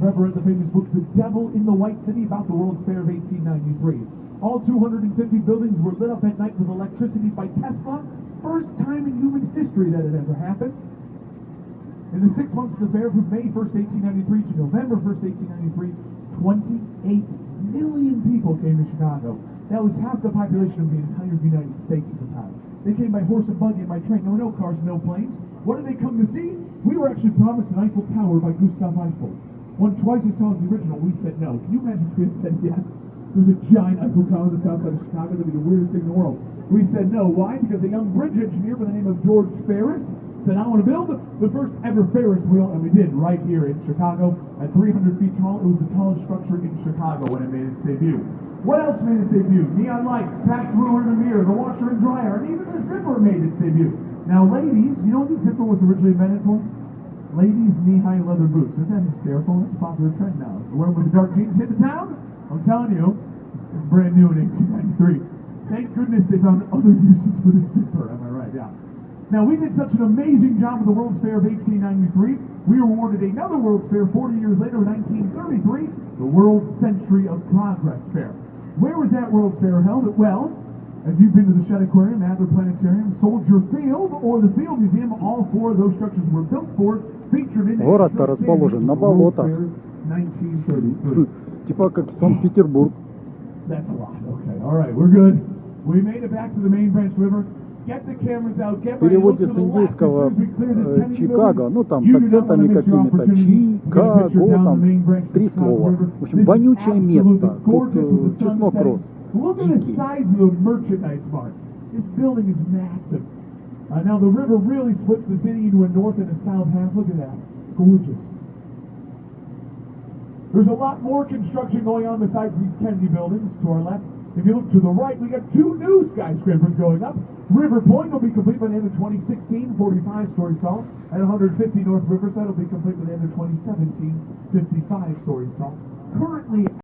you've ever read the famous book, The Devil in the White City, about the World's Fair of 1893. All 250 buildings were lit up at night with electricity by Tesla. First time in human history that it ever happened. In the 6 months of the fair, from May 1st, 1893 to November 1st, 1893, 28 million people came to Chicago. That was half the population of the entire United States at the time. They came by horse and buggy and by train. There were no cars, no planes. What did they come to see? We were actually promised an Eiffel Tower by Gustav Eiffel. One twice as tall as the original. We said no. Can you imagine if we had said yes? There's a giant Eiffel Tower on the south side of Chicago. That would be the weirdest thing in the world. We said no. Why? Because a young bridge engineer by the name of George Ferris said, I want to build the first ever Ferris wheel, and we did right here in Chicago at 300 feet tall. It was the tallest structure in Chicago when it made its debut. What else made its debut? Neon lights, patch ruler in the mirror, the washer and dryer, and even the zipper made its debut. Now, ladies, you know what the zipper was originally invented for? Ladies' knee-high leather boots. Isn't that hysterical? That's a popular trend now. The one with the dark jeans hit the town? I'm telling you, it's brand new in 1893. Thank goodness they found other uses for the zipper. Am I right? Yeah. Now, we did such an amazing job with the World's Fair of 1893, we were awarded another World's Fair 40 years later in 1933, the World Century of Progress Fair. Where was that World's Fair held? Well, if you've been to the Shed Aquarium, Adler Planetarium, Soldier Field, or the Field Museum, all four of those structures were built for, featured in Город-то расположен на болотах. 1933. Типа как Санкт-Петербург. That's a lot. Okay, all right, we're good. We made it back to the main branch river. Get the cameras out. Get В переводе с индийского Чикаго, ну там с акцентами какими-то, Чикаго, там три слова. В общем, вонючее место. Тут чеснок рос. Look at the size of the merchandise mart. This building is massive. Now the river really splits the city into a north and a south half. Look at that. Gorgeous. There's a lot more construction going on besides these Kennedy buildings to our left. If you look to the right, we got two new skyscrapers going up. River Point will be complete by the end of 2016, 45 stories tall. At 150 North Riverside will be complete by the end of 2017, 55 stories tall. Currently